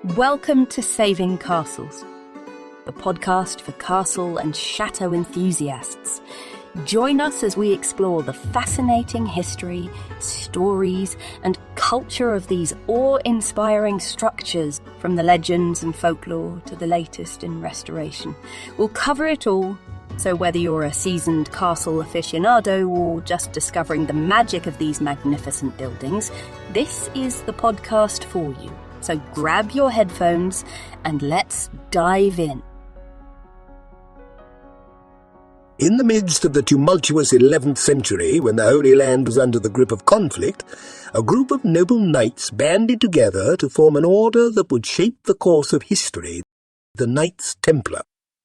Welcome to Saving Castles, the podcast for castle and chateau enthusiasts. Join us as we explore the fascinating history, stories, and culture of these awe-inspiring structures, from the legends and folklore to the latest in restoration. We'll cover it all, so whether you're a seasoned castle aficionado or just discovering the magic of these magnificent buildings, this is the podcast for you. So grab your headphones and let's dive in. In the midst of the tumultuous 11th century, when the Holy Land was under the grip of conflict, a group of noble knights banded together to form an order that would shape the course of history, the Knights Templar.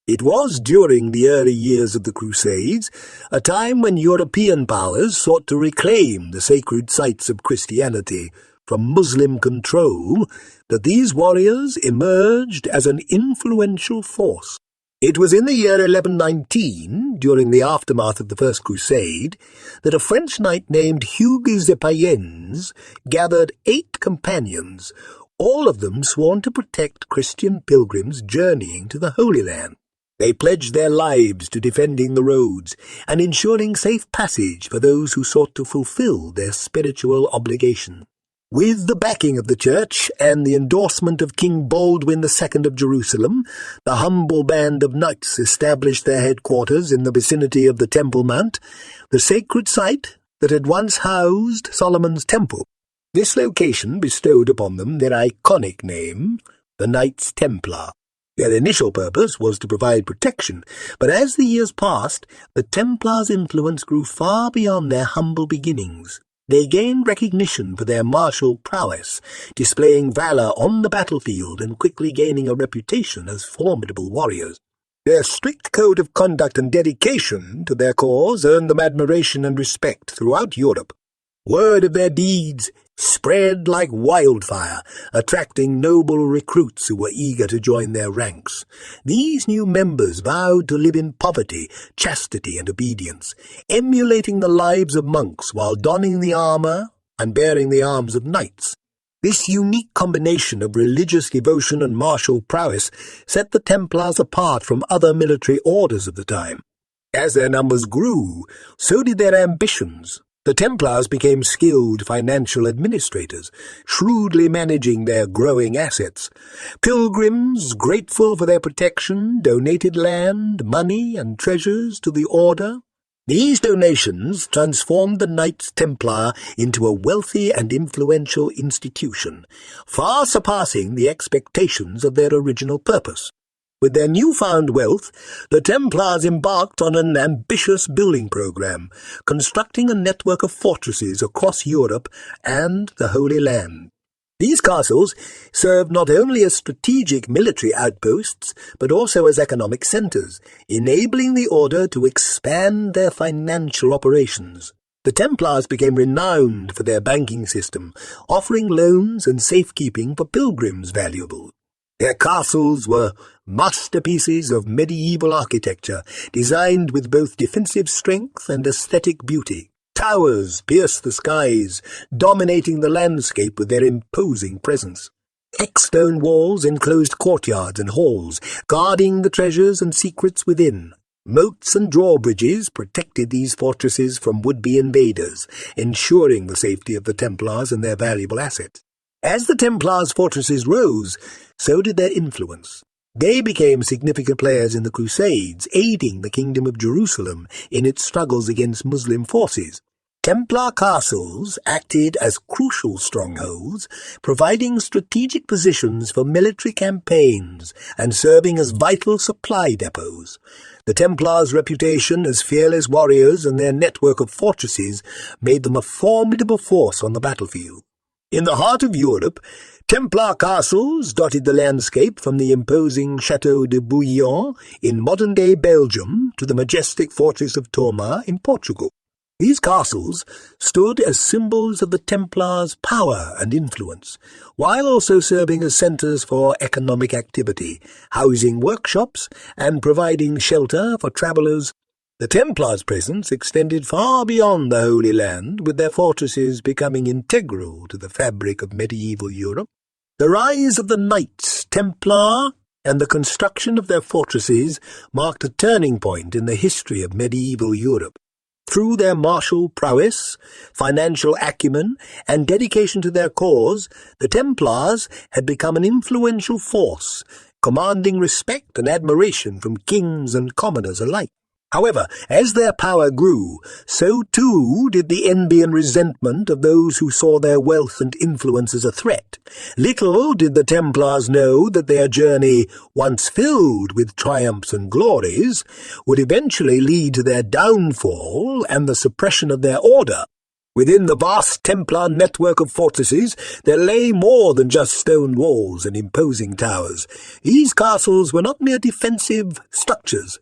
It was during the early years of the Crusades, a time when European powers sought to reclaim the sacred sites of Christianity from Muslim control, that these warriors emerged as an influential force. It was in the year 1119, during the aftermath of the First Crusade, that a French knight named Hugues de Payens gathered 8 companions, all of them sworn to protect Christian pilgrims journeying to the Holy Land. They pledged their lives to defending the roads and ensuring safe passage for those who sought to fulfill their spiritual obligation. With the backing of the Church and the endorsement of King Baldwin II of Jerusalem, the humble band of knights established their headquarters in the vicinity of the Temple Mount, the sacred site that had once housed Solomon's Temple. This location bestowed upon them their iconic name, the Knights Templar. Their initial purpose was to provide protection, but as the years passed, the Templars' influence grew far beyond their humble beginnings. They gained recognition for their martial prowess, displaying valor on the battlefield and quickly gaining a reputation as formidable warriors. Their strict code of conduct and dedication to their cause earned them admiration and respect throughout Europe. Word of their deeds spread like wildfire, attracting noble recruits who were eager to join their ranks. These new members vowed to live in poverty, chastity, and obedience, emulating the lives of monks while donning the armor and bearing the arms of knights. This unique combination of religious devotion and martial prowess set the Templars apart from other military orders of the time. As their numbers grew, so did their ambitions. The Templars became skilled financial administrators, shrewdly managing their growing assets. Pilgrims, grateful for their protection, donated land, money, and treasures to the order. These donations transformed the Knights Templar into a wealthy and influential institution, far surpassing the expectations of their original purpose. With their newfound wealth, the Templars embarked on an ambitious building program, constructing a network of fortresses across Europe and the Holy Land. These castles served not only as strategic military outposts, but also as economic centers, enabling the order to expand their financial operations. The Templars became renowned for their banking system, offering loans and safekeeping for pilgrims' valuables. Their castles were masterpieces of medieval architecture, designed with both defensive strength and aesthetic beauty. Towers pierced the skies, dominating the landscape with their imposing presence. Hex-stone walls enclosed courtyards and halls, guarding the treasures and secrets within. Moats and drawbridges protected these fortresses from would-be invaders, ensuring the safety of the Templars and their valuable assets. As the Templars' fortresses rose, so did their influence. They became significant players in the Crusades, aiding the Kingdom of Jerusalem in its struggles against Muslim forces. Templar castles acted as crucial strongholds, providing strategic positions for military campaigns and serving as vital supply depots. The Templars' reputation as fearless warriors and their network of fortresses made them a formidable force on the battlefield. In the heart of Europe, Templar castles dotted the landscape, from the imposing Château de Bouillon in modern-day Belgium to the majestic fortress of Torma in Portugal. These castles stood as symbols of the Templars' power and influence, while also serving as centres for economic activity, housing workshops and providing shelter for travellers. The Templars' presence extended far beyond the Holy Land, with their fortresses becoming integral to the fabric of medieval Europe. The rise of the Knights Templar and the construction of their fortresses marked a turning point in the history of medieval Europe. Through their martial prowess, financial acumen, and dedication to their cause, the Templars had become an influential force, commanding respect and admiration from kings and commoners alike. However, as their power grew, so too did the envy and resentment of those who saw their wealth and influence as a threat. Little did the Templars know that their journey, once filled with triumphs and glories, would eventually lead to their downfall and the suppression of their order. Within the vast Templar network of fortresses, there lay more than just stone walls and imposing towers. These castles were not mere defensive structures.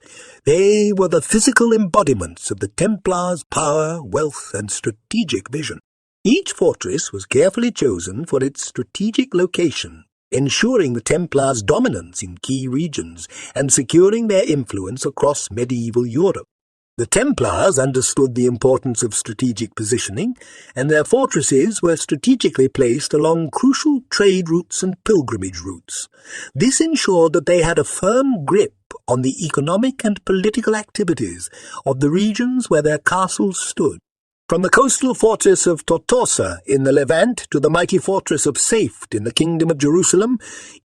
They were the physical embodiments of the Templars' power, wealth, and strategic vision. Each fortress was carefully chosen for its strategic location, ensuring the Templars' dominance in key regions and securing their influence across medieval Europe. The Templars understood the importance of strategic positioning, and their fortresses were strategically placed along crucial trade routes and pilgrimage routes. This ensured that they had a firm grip on the economic and political activities of the regions where their castles stood. From the coastal fortress of Tortosa in the Levant to the mighty fortress of Safed in the Kingdom of Jerusalem,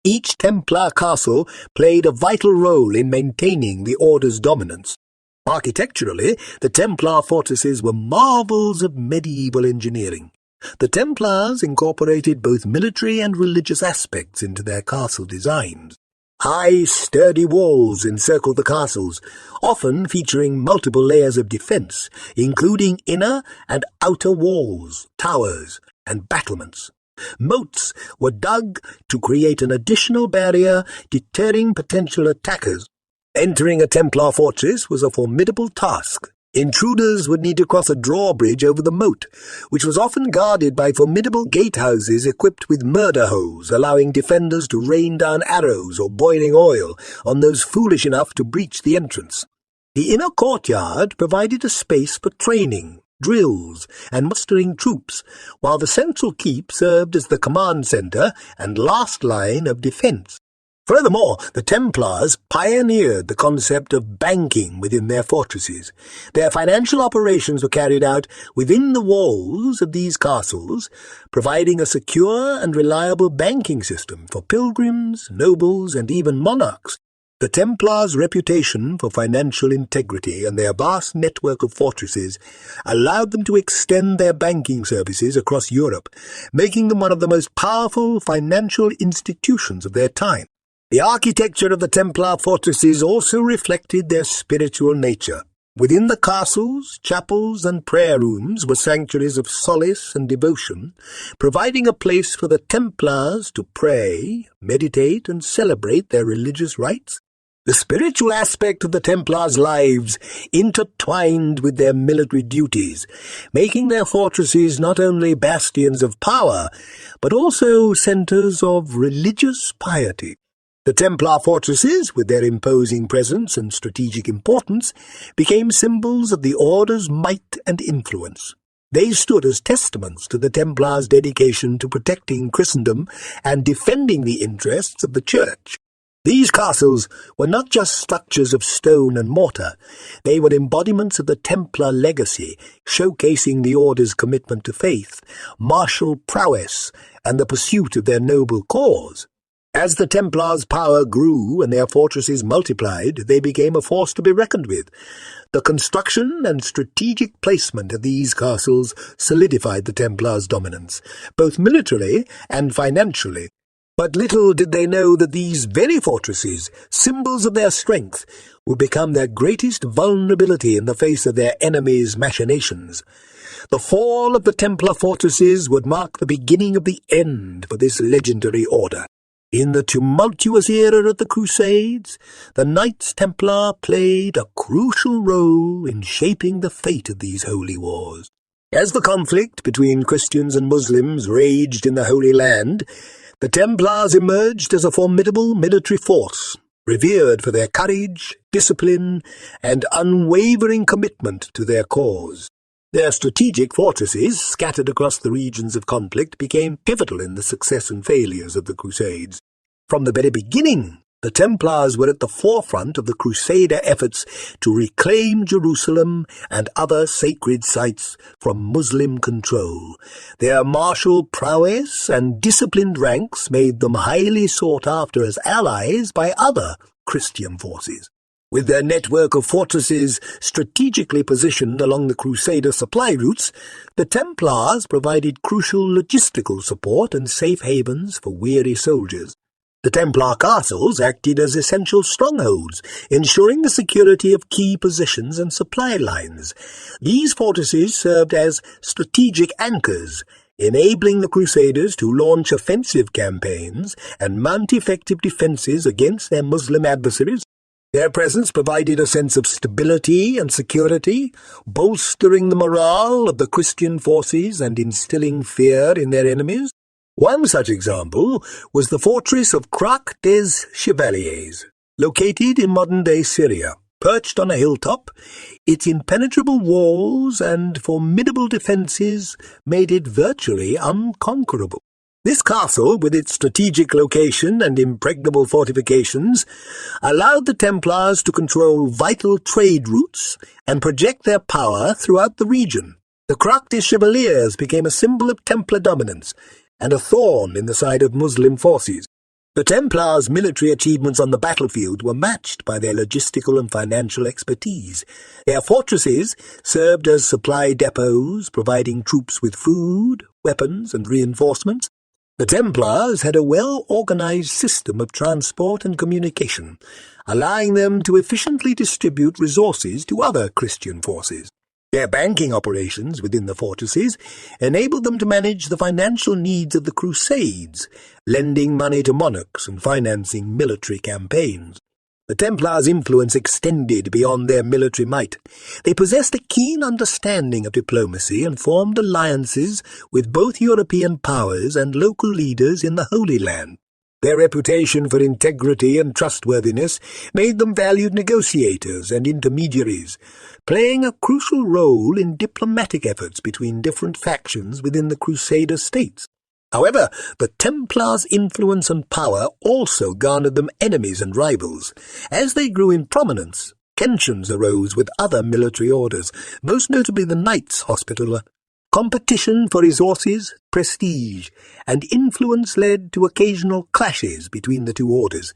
each Templar castle played a vital role in maintaining the order's dominance. Architecturally, the Templar fortresses were marvels of medieval engineering. The Templars incorporated both military and religious aspects into their castle designs. High, sturdy walls encircled the castles, often featuring multiple layers of defense, including inner and outer walls, towers, and battlements. Moats were dug to create an additional barrier, deterring potential attackers. Entering a Templar fortress was a formidable task. Intruders would need to cross a drawbridge over the moat, which was often guarded by formidable gatehouses equipped with murder holes, allowing defenders to rain down arrows or boiling oil on those foolish enough to breach the entrance. The inner courtyard provided a space for training, drills, and mustering troops, while the central keep served as the command center and last line of defense. Furthermore, the Templars pioneered the concept of banking within their fortresses. Their financial operations were carried out within the walls of these castles, providing a secure and reliable banking system for pilgrims, nobles, and even monarchs. The Templars' reputation for financial integrity and their vast network of fortresses allowed them to extend their banking services across Europe, making them one of the most powerful financial institutions of their time. The architecture of the Templar fortresses also reflected their spiritual nature. Within the castles, chapels, and prayer rooms were sanctuaries of solace and devotion, providing a place for the Templars to pray, meditate, and celebrate their religious rites. The spiritual aspect of the Templars' lives intertwined with their military duties, making their fortresses not only bastions of power, but also centers of religious piety. The Templar fortresses, with their imposing presence and strategic importance, became symbols of the order's might and influence. They stood as testaments to the Templars' dedication to protecting Christendom and defending the interests of the Church. These castles were not just structures of stone and mortar. They were embodiments of the Templar legacy, showcasing the order's commitment to faith, martial prowess, and the pursuit of their noble cause. As the Templars' power grew and their fortresses multiplied, they became a force to be reckoned with. The construction and strategic placement of these castles solidified the Templars' dominance, both militarily and financially. But little did they know that these very fortresses, symbols of their strength, would become their greatest vulnerability in the face of their enemies' machinations. The fall of the Templar fortresses would mark the beginning of the end for this legendary order. In the tumultuous era of the Crusades, the Knights Templar played a crucial role in shaping the fate of these holy wars. As the conflict between Christians and Muslims raged in the Holy Land, the Templars emerged as a formidable military force, revered for their courage, discipline, and unwavering commitment to their cause. Their strategic fortresses, scattered across the regions of conflict, became pivotal in the success and failures of the Crusades. From the very beginning, the Templars were at the forefront of the Crusader efforts to reclaim Jerusalem and other sacred sites from Muslim control. Their martial prowess and disciplined ranks made them highly sought after as allies by other Christian forces. With their network of fortresses strategically positioned along the Crusader supply routes, the Templars provided crucial logistical support and safe havens for weary soldiers. The Templar castles acted as essential strongholds, ensuring the security of key positions and supply lines. These fortresses served as strategic anchors, enabling the Crusaders to launch offensive campaigns and mount effective defences against their Muslim adversaries. Their presence provided a sense of stability and security, bolstering the morale of the Christian forces and instilling fear in their enemies. One such example was the fortress of Croix des Chevaliers, located in modern-day Syria. Perched on a hilltop, its impenetrable walls and formidable defences made it virtually unconquerable. This castle, with its strategic location and impregnable fortifications, allowed the Templars to control vital trade routes and project their power throughout the region. The Croix des Chevaliers became a symbol of Templar dominance and a thorn in the side of Muslim forces. The Templars' military achievements on the battlefield were matched by their logistical and financial expertise. Their fortresses served as supply depots, providing troops with food, weapons, and reinforcements. The Templars had a well-organized system of transport and communication, allowing them to efficiently distribute resources to other Christian forces. Their banking operations within the fortresses enabled them to manage the financial needs of the Crusades, lending money to monarchs and financing military campaigns. The Templars' influence extended beyond their military might. They possessed a keen understanding of diplomacy and formed alliances with both European powers and local leaders in the Holy Land. Their reputation for integrity and trustworthiness made them valued negotiators and intermediaries, playing a crucial role in diplomatic efforts between different factions within the Crusader states. However, the Templars' influence and power also garnered them enemies and rivals. As they grew in prominence, tensions arose with other military orders, most notably the Knights Hospitaller. Competition for resources, prestige, and influence led to occasional clashes between the two orders.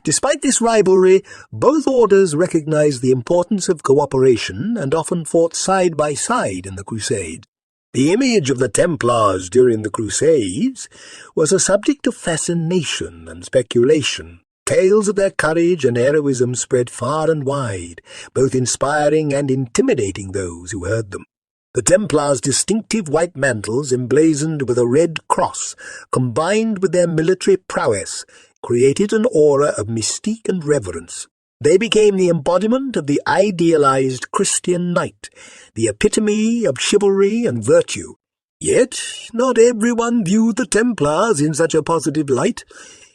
Despite this rivalry, both orders recognized the importance of cooperation and often fought side by side in the Crusades. The image of the Templars during the Crusades was a subject of fascination and speculation. Tales of their courage and heroism spread far and wide, both inspiring and intimidating those who heard them. The Templars' distinctive white mantles, emblazoned with a red cross, combined with their military prowess, created an aura of mystique and reverence. They became the embodiment of the idealized Christian knight, the epitome of chivalry and virtue. Yet not everyone viewed the Templars in such a positive light.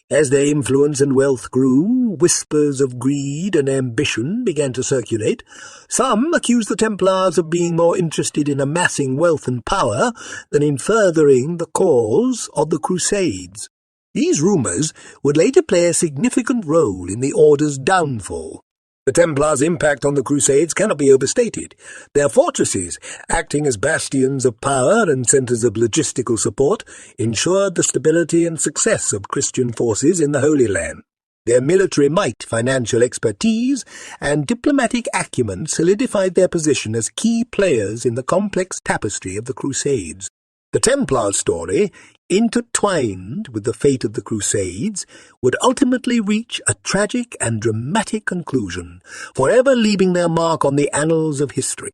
As their influence and wealth grew, whispers of greed and ambition began to circulate. Some accused the Templars of being more interested in amassing wealth and power than in furthering the cause of the Crusades. These rumours would later play a significant role in the order's downfall. The Templars' impact on the Crusades cannot be overstated. Their fortresses, acting as bastions of power and centres of logistical support, ensured the stability and success of Christian forces in the Holy Land. Their military might, financial expertise, and diplomatic acumen solidified their position as key players in the complex tapestry of the Crusades. The Templar story, intertwined with the fate of the Crusades, would ultimately reach a tragic and dramatic conclusion, forever leaving their mark on the annals of history.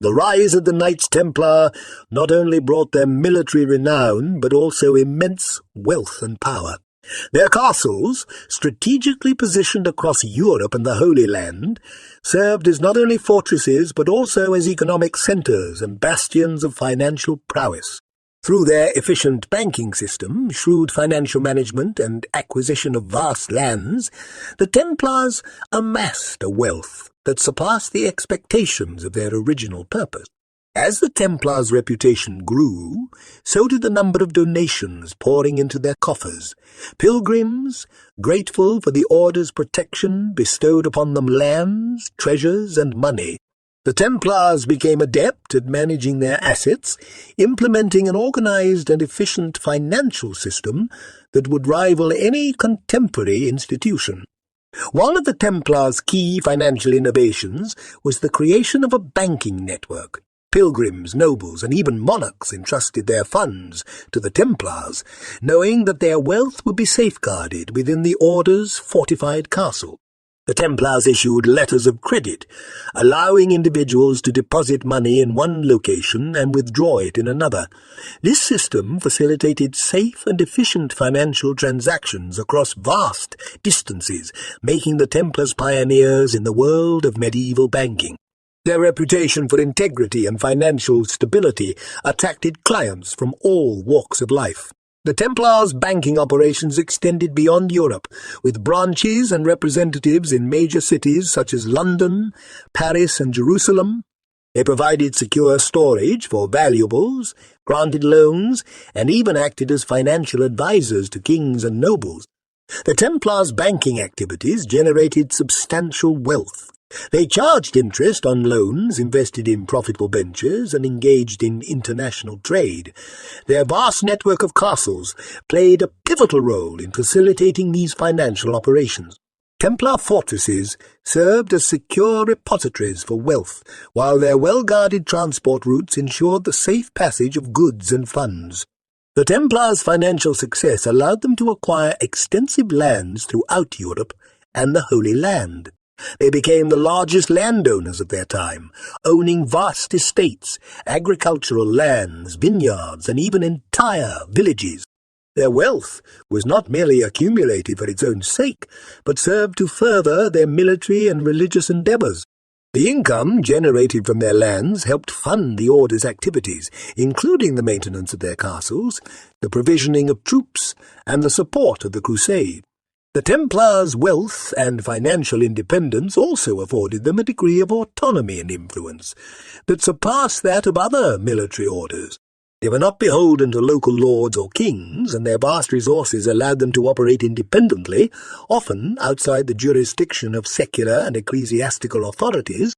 The rise of the Knights Templar not only brought them military renown, but also immense wealth and power. Their castles, strategically positioned across Europe and the Holy Land, served as not only fortresses but also as economic centres and bastions of financial prowess. Through their efficient banking system, shrewd financial management, and acquisition of vast lands, the Templars amassed a wealth that surpassed the expectations of their original purpose. As the Templars' reputation grew, so did the number of donations pouring into their coffers. Pilgrims, grateful for the order's protection, bestowed upon them lands, treasures, and money. The Templars became adept at managing their assets, implementing an organized and efficient financial system that would rival any contemporary institution. One of the Templars' key financial innovations was the creation of a banking network. Pilgrims, nobles, and even monarchs entrusted their funds to the Templars, knowing that their wealth would be safeguarded within the Order's fortified castle. The Templars issued letters of credit, allowing individuals to deposit money in one location and withdraw it in another. This system facilitated safe and efficient financial transactions across vast distances, making the Templars pioneers in the world of medieval banking. Their reputation for integrity and financial stability attracted clients from all walks of life. The Templars' banking operations extended beyond Europe, with branches and representatives in major cities such as London, Paris, and Jerusalem. They provided secure storage for valuables, granted loans, and even acted as financial advisors to kings and nobles. The Templars' banking activities generated substantial wealth. They charged interest on loans, invested in profitable ventures, and engaged in international trade. Their vast network of castles played a pivotal role in facilitating these financial operations. Templar fortresses served as secure repositories for wealth, while their well-guarded transport routes ensured the safe passage of goods and funds. The Templars' financial success allowed them to acquire extensive lands throughout Europe and the Holy Land. They became the largest landowners of their time, owning vast estates, agricultural lands, vineyards, and even entire villages. Their wealth was not merely accumulated for its own sake, but served to further their military and religious endeavors. The income generated from their lands helped fund the Order's activities, including the maintenance of their castles, the provisioning of troops, and the support of the crusade. The Templars' wealth and financial independence also afforded them a degree of autonomy and influence that surpassed that of other military orders. They were not beholden to local lords or kings, and their vast resources allowed them to operate independently, often outside the jurisdiction of secular and ecclesiastical authorities.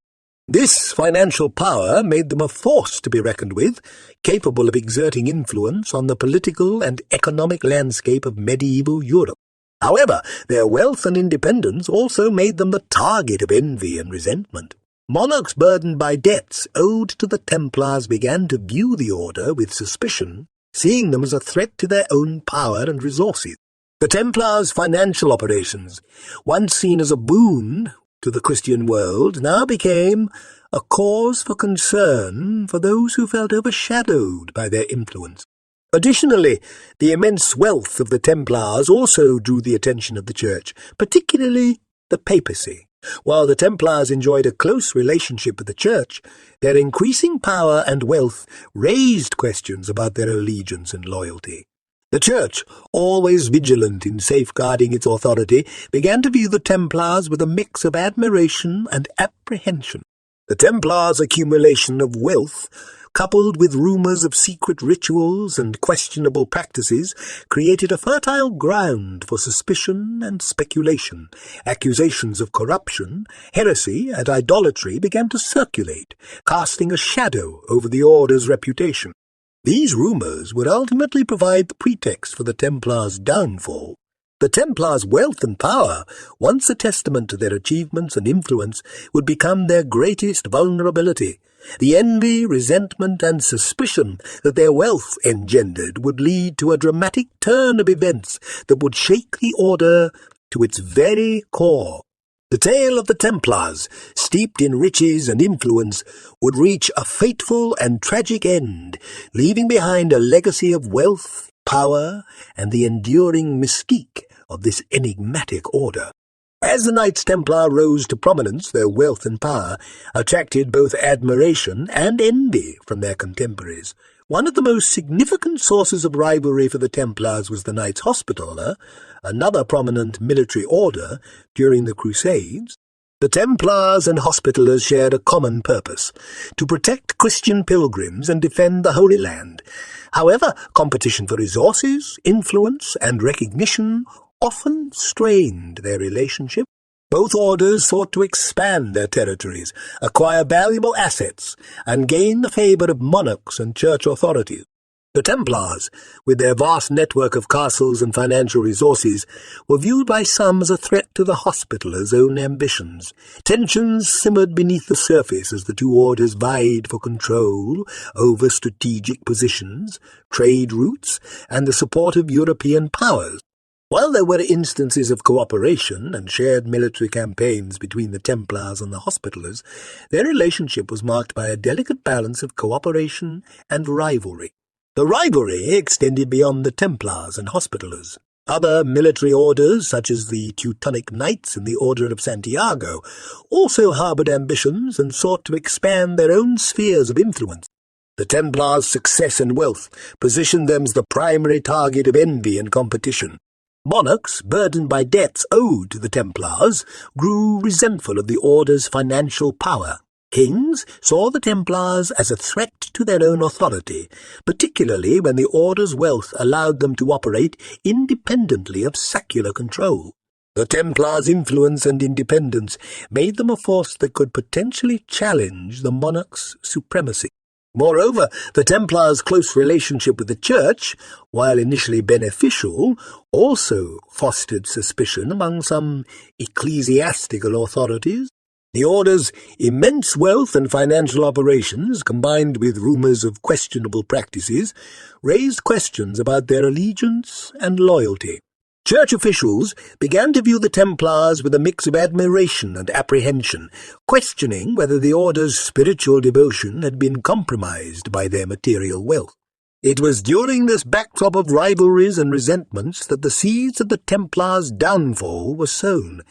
This financial power made them a force to be reckoned with, capable of exerting influence on the political and economic landscape of medieval Europe. However, their wealth and independence also made them the target of envy and resentment. Monarchs burdened by debts owed to the Templars began to view the Order with suspicion, seeing them as a threat to their own power and resources. The Templars' financial operations, once seen as a boon to the Christian world, now became a cause for concern for those who felt overshadowed by their influence. Additionally, the immense wealth of the Templars also drew the attention of the Church, particularly the papacy. While the Templars enjoyed a close relationship with the Church, their increasing power and wealth raised questions about their allegiance and loyalty. The Church, always vigilant in safeguarding its authority, began to view the Templars with a mix of admiration and apprehension. The Templars' accumulation of wealth, coupled with rumors of secret rituals and questionable practices, created a fertile ground for suspicion and speculation. Accusations of corruption, heresy, and idolatry began to circulate, casting a shadow over the Order's reputation. These rumors would ultimately provide the pretext for the Templars' downfall. The Templars' wealth and power, once a testament to their achievements and influence, would become their greatest vulnerability. The envy, resentment, and suspicion that their wealth engendered would lead to a dramatic turn of events that would shake the Order to its very core. The tale of the Templars, steeped in riches and influence, would reach a fateful and tragic end, leaving behind a legacy of wealth, power, and the enduring mystique of this enigmatic order. As the Knights Templar rose to prominence, their wealth and power attracted both admiration and envy from their contemporaries. One of the most significant sources of rivalry for the Templars was the Knights Hospitaller, another prominent military order during the Crusades. The Templars and Hospitallers shared a common purpose, to protect Christian pilgrims and defend the Holy Land. However, competition for resources, influence, and recognition often strained their relationship. Both orders sought to expand their territories, acquire valuable assets, and gain the favour of monarchs and church authorities. The Templars, with their vast network of castles and financial resources, were viewed by some as a threat to the Hospitallers' own ambitions. Tensions simmered beneath the surface as the two orders vied for control over strategic positions, trade routes, and the support of European powers. While there were instances of cooperation and shared military campaigns between the Templars and the Hospitallers, their relationship was marked by a delicate balance of cooperation and rivalry. The rivalry extended beyond the Templars and Hospitallers. Other military orders, such as the Teutonic Knights and the Order of Santiago, also harboured ambitions and sought to expand their own spheres of influence. The Templars' success and wealth positioned them as the primary target of envy and competition. Monarchs, burdened by debts owed to the Templars, grew resentful of the order's financial power. Kings saw the Templars as a threat to their own authority, particularly when the order's wealth allowed them to operate independently of secular control. The Templars' influence and independence made them a force that could potentially challenge the monarch's supremacy. Moreover, the Templars' close relationship with the Church, while initially beneficial, also fostered suspicion among some ecclesiastical authorities. The Order's immense wealth and financial operations, combined with rumours of questionable practices, raised questions about their allegiance and loyalty. Church officials began to view the Templars with a mix of admiration and apprehension, questioning whether the Order's spiritual devotion had been compromised by their material wealth. It was during this backdrop of rivalries and resentments that the seeds of the Templars' downfall were sown.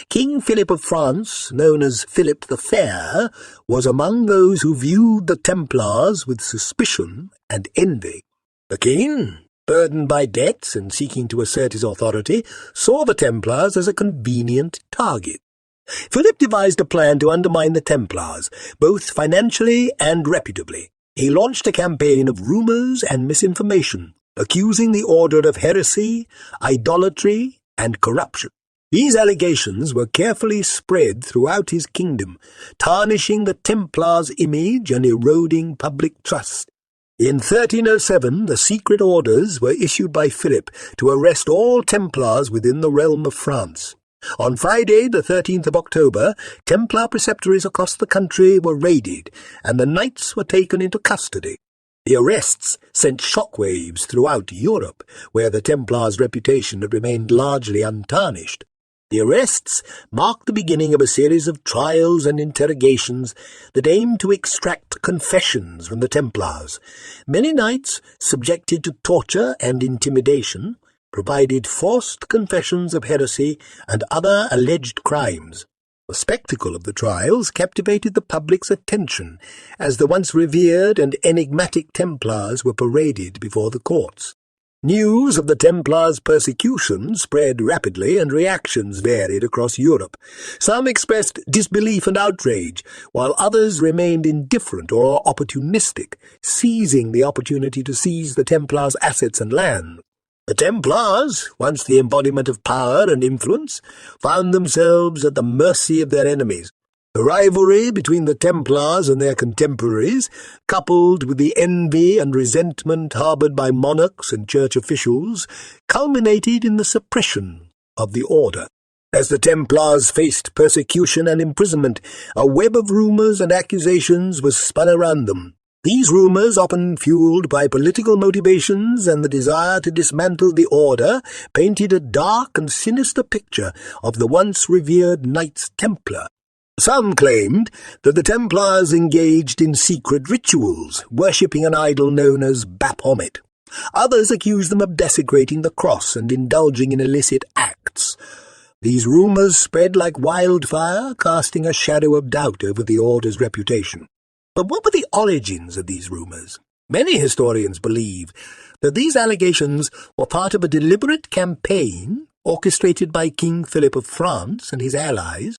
King Philip of France, known as Philip the Fair, was among those who viewed the Templars with suspicion and envy. The king, burdened by debts and seeking to assert his authority, saw the Templars as a convenient target. Philip devised a plan to undermine the Templars, both financially and reputably. He launched a campaign of rumours and misinformation, accusing the order of heresy, idolatry, and corruption. These allegations were carefully spread throughout his kingdom, tarnishing the Templars' image and eroding public trust. In 1307, the secret orders were issued by Philip to arrest all Templars within the realm of France. On Friday, the 13th of October, Templar preceptories across the country were raided, and the knights were taken into custody. The arrests sent shockwaves throughout Europe, where the Templars' reputation had remained largely untarnished. The arrests marked the beginning of a series of trials and interrogations that aimed to extract confessions from the Templars. Many knights, subjected to torture and intimidation, provided forced confessions of heresy and other alleged crimes. The spectacle of the trials captivated the public's attention as the once revered and enigmatic Templars were paraded before the courts. News of the Templars' persecution spread rapidly and reactions varied across Europe. Some expressed disbelief and outrage, while others remained indifferent or opportunistic, seizing the opportunity to seize the Templars' assets and land. The Templars, once the embodiment of power and influence, found themselves at the mercy of their enemies. The rivalry between the Templars and their contemporaries, coupled with the envy and resentment harboured by monarchs and church officials, culminated in the suppression of the order. As the Templars faced persecution and imprisonment, a web of rumours and accusations was spun around them. These rumours, often fuelled by political motivations and the desire to dismantle the order, painted a dark and sinister picture of the once revered Knights Templar. Some claimed that the Templars engaged in secret rituals, worshipping an idol known as Baphomet. Others accused them of desecrating the cross and indulging in illicit acts. These rumours spread like wildfire, casting a shadow of doubt over the order's reputation. But what were the origins of these rumours? Many historians believe that these allegations were part of a deliberate campaign orchestrated by King Philip of France and his allies.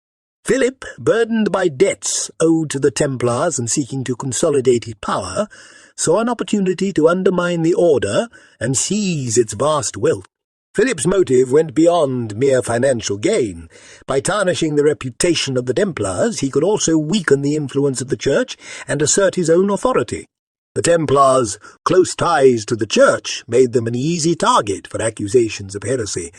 Philip, burdened by debts owed to the Templars and seeking to consolidate his power, saw an opportunity to undermine the order and seize its vast wealth. Philip's motive went beyond mere financial gain. By tarnishing the reputation of the Templars, he could also weaken the influence of the Church and assert his own authority. The Templars' close ties to the Church made them an easy target for accusations of heresy,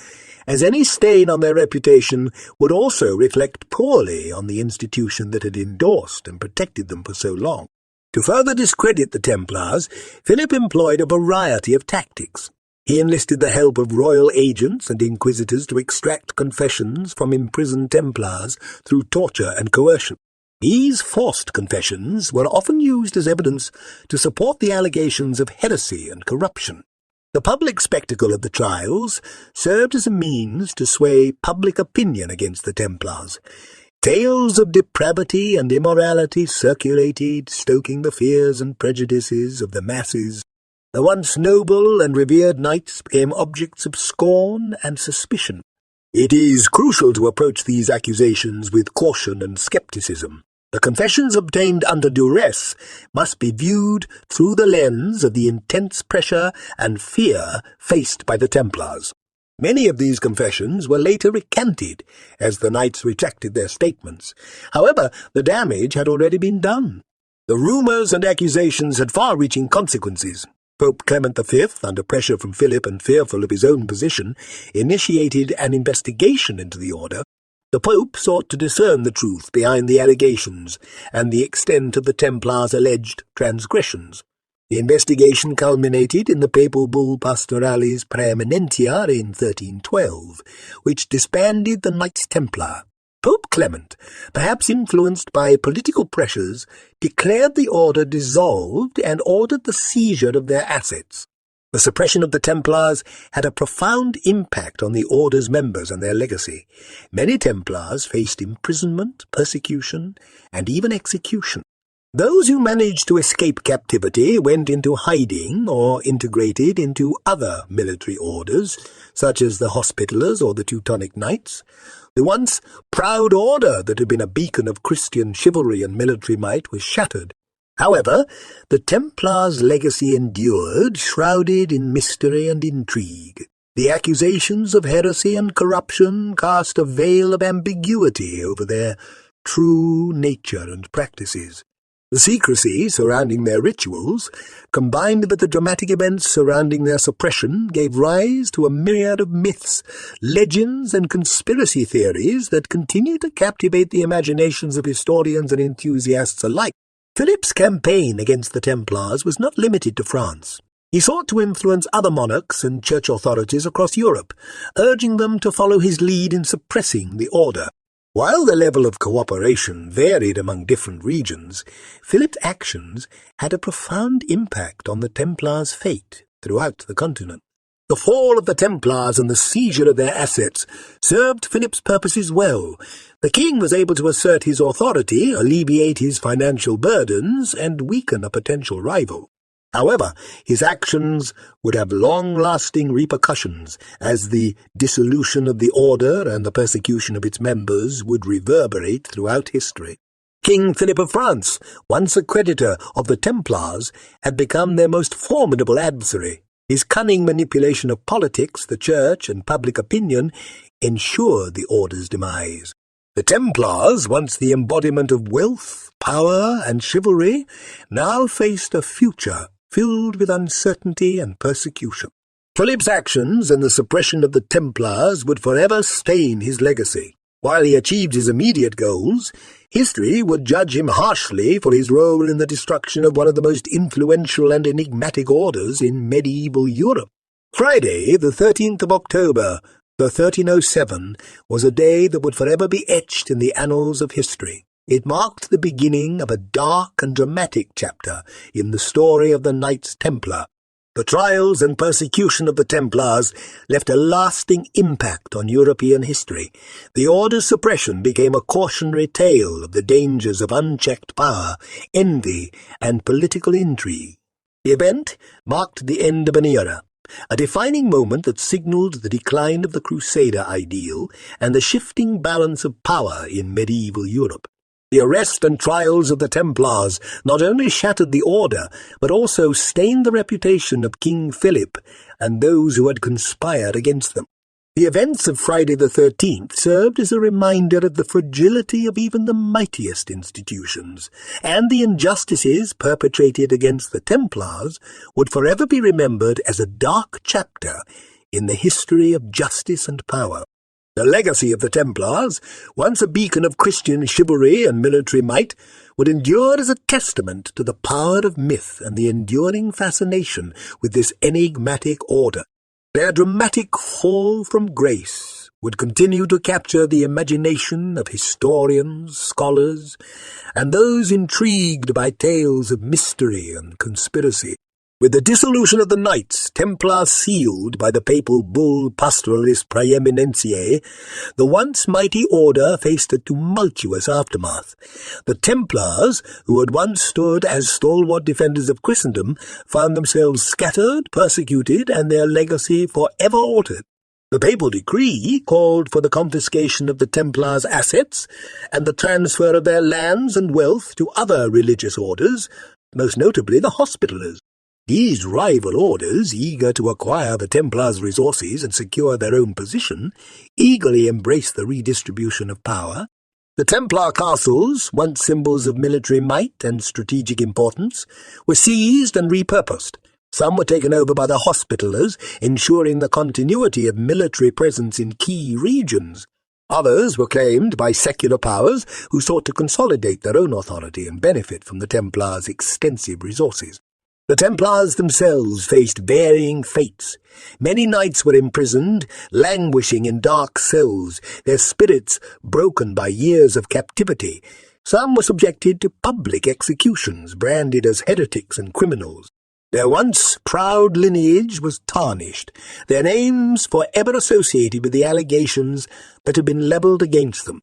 as any stain on their reputation would also reflect poorly on the institution that had endorsed and protected them for so long. To further discredit the Templars, Philip employed a variety of tactics. He enlisted the help of royal agents and inquisitors to extract confessions from imprisoned Templars through torture and coercion. These forced confessions were often used as evidence to support the allegations of heresy and corruption. The public spectacle of the trials served as a means to sway public opinion against the Templars. Tales of depravity and immorality circulated, stoking the fears and prejudices of the masses. The once noble and revered knights became objects of scorn and suspicion. It is crucial to approach these accusations with caution and skepticism. The confessions obtained under duress must be viewed through the lens of the intense pressure and fear faced by the Templars. Many of these confessions were later recanted as the knights retracted their statements. However, the damage had already been done. The rumours and accusations had far-reaching consequences. Pope Clement V, under pressure from Philip and fearful of his own position, initiated an investigation into the order. The Pope sought to discern the truth behind the allegations and the extent of the Templars' alleged transgressions. The investigation culminated in the papal bull Pastoralis Praeminentia in 1312, which disbanded the Knights Templar. Pope Clement, perhaps influenced by political pressures, declared the order dissolved and ordered the seizure of their assets. The suppression of the Templars had a profound impact on the order's members and their legacy. Many Templars faced imprisonment, persecution, and even execution. Those who managed to escape captivity went into hiding or integrated into other military orders, such as the Hospitallers or the Teutonic Knights. The once proud order that had been a beacon of Christian chivalry and military might was shattered. However, the Templars' legacy endured, shrouded in mystery and intrigue. The accusations of heresy and corruption cast a veil of ambiguity over their true nature and practices. The secrecy surrounding their rituals, combined with the dramatic events surrounding their suppression, gave rise to a myriad of myths, legends, and conspiracy theories that continue to captivate the imaginations of historians and enthusiasts alike. Philip's campaign against the Templars was not limited to France. He sought to influence other monarchs and church authorities across Europe, urging them to follow his lead in suppressing the order. While the level of cooperation varied among different regions, Philip's actions had a profound impact on the Templars' fate throughout the continent. The fall of the Templars and the seizure of their assets served Philip's purposes well. The king was able to assert his authority, alleviate his financial burdens, and weaken a potential rival. However, his actions would have long-lasting repercussions, as the dissolution of the order and the persecution of its members would reverberate throughout history. King Philip of France, once a creditor of the Templars, had become their most formidable adversary. His cunning manipulation of politics, the church, and public opinion ensured the order's demise. The Templars, once the embodiment of wealth, power, and chivalry, now faced a future filled with uncertainty and persecution. Philip's actions and the suppression of the Templars would forever stain his legacy. While he achieved his immediate goals, history would judge him harshly for his role in the destruction of one of the most influential and enigmatic orders in medieval Europe. Friday, the 13th of October, 1307, was a day that would forever be etched in the annals of history. It marked the beginning of a dark and dramatic chapter in the story of the Knights Templar. The trials and persecution of the Templars left a lasting impact on European history. The order's suppression became a cautionary tale of the dangers of unchecked power, envy, and political intrigue. The event marked the end of an era. a defining moment that signaled the decline of the Crusader ideal and the shifting balance of power in medieval Europe. The arrest and trials of the Templars not only shattered the order, but also stained the reputation of King Philip and those who had conspired against them. The events of Friday the 13th served as a reminder of the fragility of even the mightiest institutions, and the injustices perpetrated against the Templars would forever be remembered as a dark chapter in the history of justice and power. The legacy of the Templars, once a beacon of Christian chivalry and military might, would endure as a testament to the power of myth and the enduring fascination with this enigmatic order. Their dramatic fall from grace would continue to capture the imagination of historians, scholars, and those intrigued by tales of mystery and conspiracy. With the dissolution of the Knights, Templars sealed by the papal bull Pastoralis Praeeminentiae, the once mighty order faced a tumultuous aftermath. The Templars, who had once stood as stalwart defenders of Christendom, found themselves scattered, persecuted, and their legacy forever altered. The papal decree called for the confiscation of the Templars' assets and the transfer of their lands and wealth to other religious orders, most notably the Hospitallers. These rival orders, eager to acquire the Templars' resources and secure their own position, eagerly embraced the redistribution of power. The Templar castles, once symbols of military might and strategic importance, were seized and repurposed. Some were taken over by the Hospitallers, ensuring the continuity of military presence in key regions. Others were claimed by secular powers who sought to consolidate their own authority and benefit from the Templars' extensive resources. The Templars themselves faced varying fates. Many knights were imprisoned, languishing in dark cells, their spirits broken by years of captivity. Some were subjected to public executions, branded as heretics and criminals. Their once proud lineage was tarnished, their names forever associated with the allegations that had been levelled against them.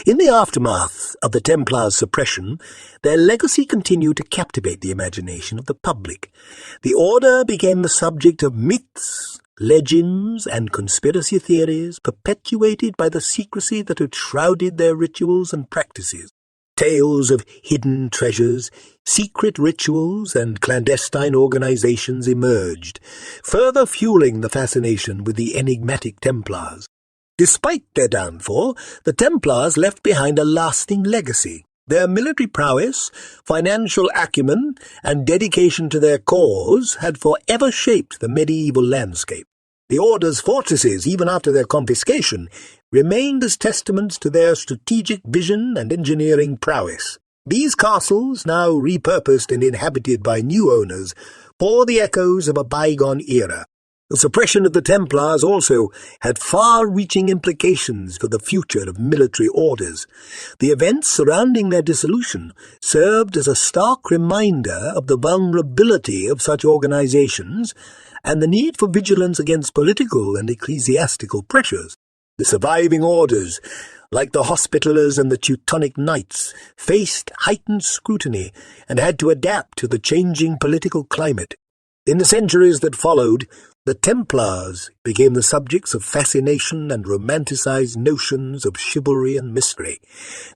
In the aftermath of the Templars' suppression, their legacy continued to captivate the imagination of the public. The order became the subject of myths, legends, and conspiracy theories perpetuated by the secrecy that had shrouded their rituals and practices. Tales of hidden treasures, secret rituals, and clandestine organizations emerged, further fueling the fascination with the enigmatic Templars. Despite their downfall, the Templars left behind a lasting legacy. Their military prowess, financial acumen, and dedication to their cause had forever shaped the medieval landscape. The Order's fortresses, even after their confiscation, remained as testaments to their strategic vision and engineering prowess. These castles, now repurposed and inhabited by new owners, bore the echoes of a bygone era. The suppression of the Templars also had far-reaching implications for the future of military orders. The events surrounding their dissolution served as a stark reminder of the vulnerability of such organizations and the need for vigilance against political and ecclesiastical pressures. The surviving orders, like the Hospitallers and the Teutonic Knights, faced heightened scrutiny and had to adapt to the changing political climate. In the centuries that followed, the Templars became the subjects of fascination and romanticized notions of chivalry and mystery.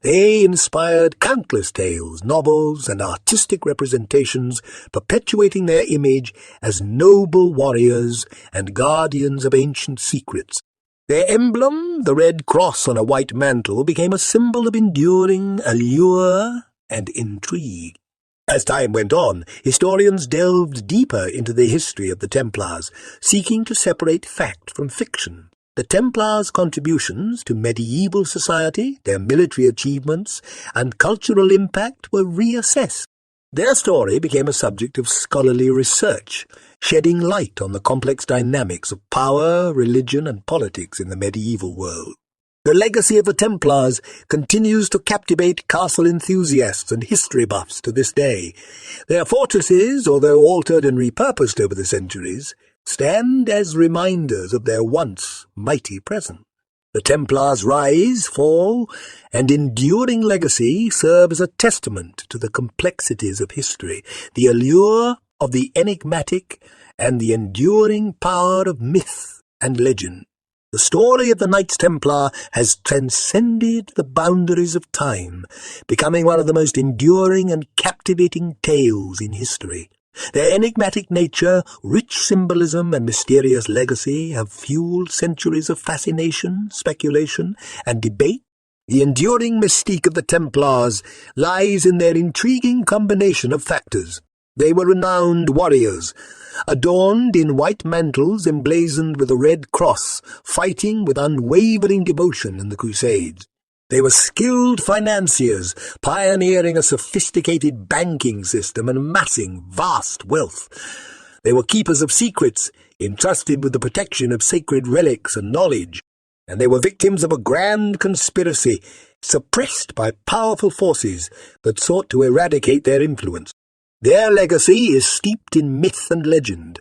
They inspired countless tales, novels, and artistic representations, perpetuating their image as noble warriors and guardians of ancient secrets. Their emblem, the red cross on a white mantle, became a symbol of enduring allure and intrigue. As time went on, historians delved deeper into the history of the Templars, seeking to separate fact from fiction. The Templars' contributions to medieval society, their military achievements, and cultural impact were reassessed. Their story became a subject of scholarly research, shedding light on the complex dynamics of power, religion, and politics in the medieval world. The legacy of the Templars continues to captivate castle enthusiasts and history buffs to this day. Their fortresses, although altered and repurposed over the centuries, stand as reminders of their once mighty presence. The Templars' rise, fall, and enduring legacy serve as a testament to the complexities of history, the allure of the enigmatic, and the enduring power of myth and legend. The story of the Knights Templar has transcended the boundaries of time, becoming one of the most enduring and captivating tales in history. Their enigmatic nature, rich symbolism, and mysterious legacy have fueled centuries of fascination, speculation, and debate. The enduring mystique of the Templars lies in their intriguing combination of factors. They were renowned warriors, adorned in white mantles emblazoned with a red cross, fighting with unwavering devotion in the Crusades. They were skilled financiers, pioneering a sophisticated banking system and amassing vast wealth. They were keepers of secrets, entrusted with the protection of sacred relics and knowledge. And they were victims of a grand conspiracy, suppressed by powerful forces that sought to eradicate their influence. Their legacy is steeped in myth and legend.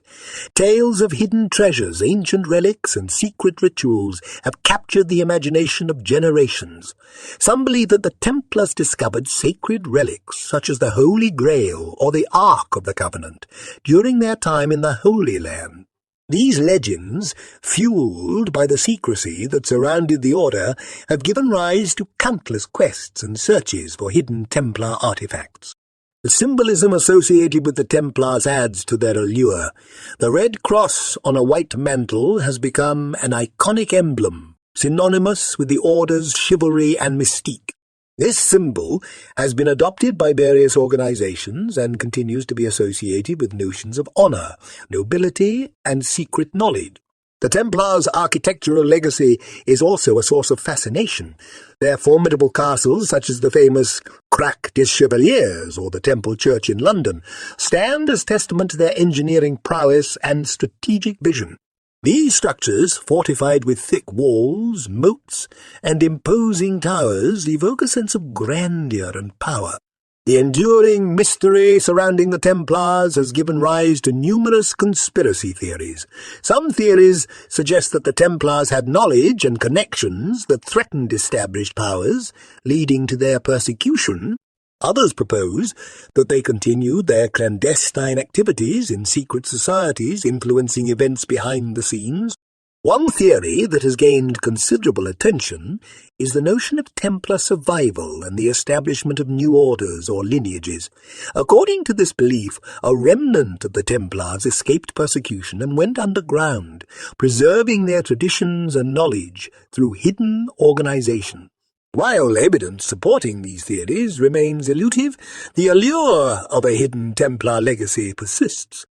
Tales of hidden treasures, ancient relics, and secret rituals have captured the imagination of generations. Some believe that the Templars discovered sacred relics, such as the Holy Grail or the Ark of the Covenant, during their time in the Holy Land. These legends, fueled by the secrecy that surrounded the order, have given rise to countless quests and searches for hidden Templar artifacts. The symbolism associated with the Templars adds to their allure. The red cross on a white mantle has become an iconic emblem, synonymous with the order's chivalry and mystique. This symbol has been adopted by various organizations and continues to be associated with notions of honor, nobility, and secret knowledge. The Templars' architectural legacy is also a source of fascination. Their formidable castles, such as the famous Crac des Chevaliers or the Temple Church in London, stand as testament to their engineering prowess and strategic vision. These structures, fortified with thick walls, moats, and imposing towers, evoke a sense of grandeur and power. The enduring mystery surrounding the Templars has given rise to numerous conspiracy theories. Some theories suggest that the Templars had knowledge and connections that threatened established powers, leading to their persecution. Others propose that they continued their clandestine activities in secret societies, influencing events behind the scenes. One theory that has gained considerable attention is the notion of Templar survival and the establishment of new orders or lineages. According to this belief, a remnant of the Templars escaped persecution and went underground, preserving their traditions and knowledge through hidden organization. While evidence supporting these theories remains elusive, the allure of a hidden Templar legacy persists.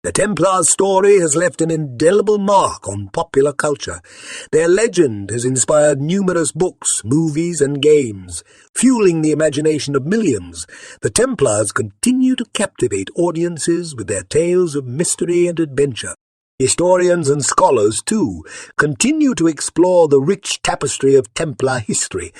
The Templars' story has left an indelible mark on popular culture. Their legend has inspired numerous books, movies, and games, fueling the imagination of millions. The Templars continue to captivate audiences with their tales of mystery and adventure. Historians and scholars, too, continue to explore the rich tapestry of Templar history.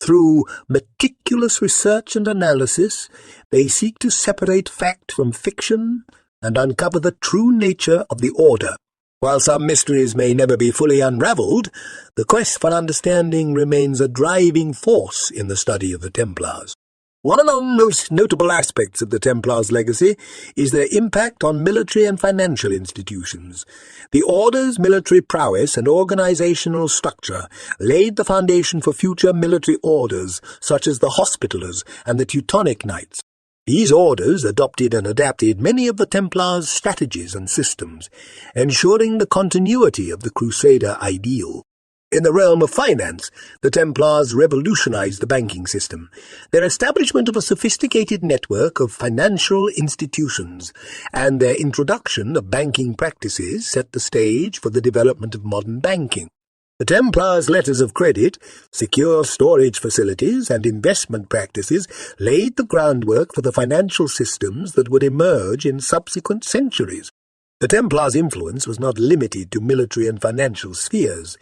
Through meticulous research and analysis, they seek to separate fact from fiction and uncover the true nature of the order. While some mysteries may never be fully unraveled, the quest for understanding remains a driving force in the study of the Templars. One of the most notable aspects of the Templars' legacy is their impact on military and financial institutions. The Order's military prowess and organizational structure laid the foundation for future military orders such as the Hospitallers and the Teutonic Knights. These orders adopted and adapted many of the Templars' strategies and systems, ensuring the continuity of the Crusader ideal. In the realm of finance, the Templars revolutionized the banking system. Their establishment of a sophisticated network of financial institutions and their introduction of banking practices set the stage for the development of modern banking. The Templars' letters of credit, secure storage facilities, and investment practices laid the groundwork for the financial systems that would emerge in subsequent centuries. The Templars' influence was not limited to military and financial spheres.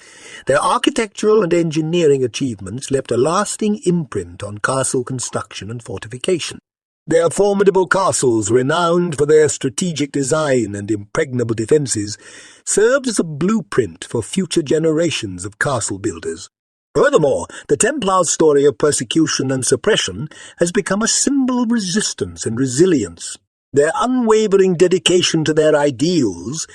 Their architectural and engineering achievements left a lasting imprint on castle construction and fortification. Their formidable castles, renowned for their strategic design and impregnable defences, served as a blueprint for future generations of castle builders. Furthermore, the Templars' story of persecution and suppression has become a symbol of resistance and resilience. Their unwavering dedication to their ideals,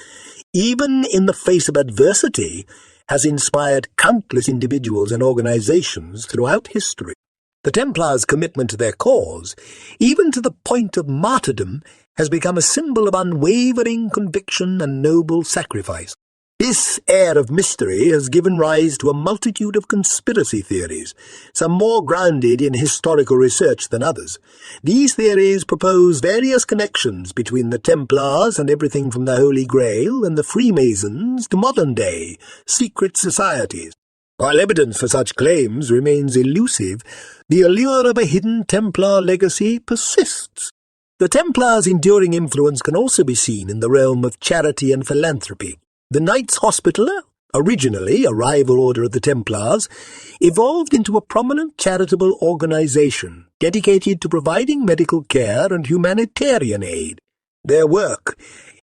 even in the face of adversity, has inspired countless individuals and organizations throughout history. The Templars' commitment to their cause, even to the point of martyrdom, has become a symbol of unwavering conviction and noble sacrifice. This air of mystery has given rise to a multitude of conspiracy theories, some more grounded in historical research than others. These theories propose various connections between the Templars and everything from the Holy Grail and the Freemasons to modern-day secret societies. While evidence for such claims remains elusive, the allure of a hidden Templar legacy persists. The Templars' enduring influence can also be seen in the realm of charity and philanthropy. The Knights Hospitaller, originally a rival order of the Templars, evolved into a prominent charitable organization dedicated to providing medical care and humanitarian aid. Their work,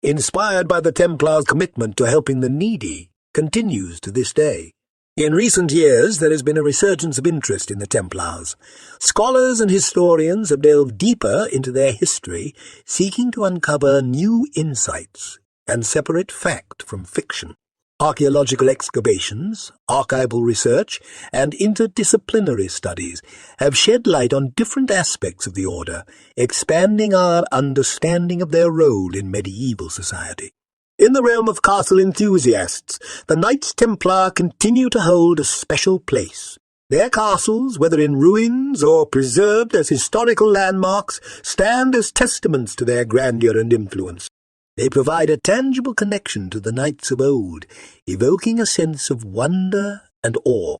inspired by the Templars' commitment to helping the needy, continues to this day. In recent years, there has been a resurgence of interest in the Templars. Scholars and historians have delved deeper into their history, seeking to uncover new insights and separate fact from fiction. Archaeological excavations, archival research, and interdisciplinary studies have shed light on different aspects of the order, expanding our understanding of their role in medieval society. In the realm of castle enthusiasts, the Knights Templar continue to hold a special place. Their castles, whether in ruins or preserved as historical landmarks, stand as testaments to their grandeur and influence. They provide a tangible connection to the knights of old, evoking a sense of wonder and awe.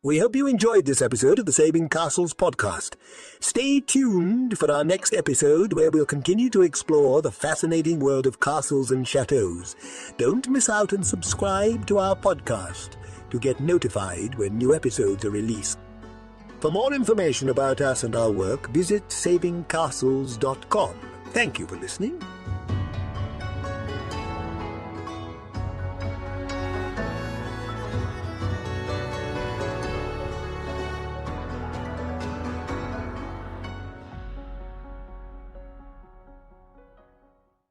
We hope you enjoyed this episode of the Saving Castles podcast. Stay tuned for our next episode, where we'll continue to explore the fascinating world of castles and chateaux. Don't miss out and subscribe to our podcast to get notified when new episodes are released. For more information about us and our work, visit savingcastles.com. Thank you for listening.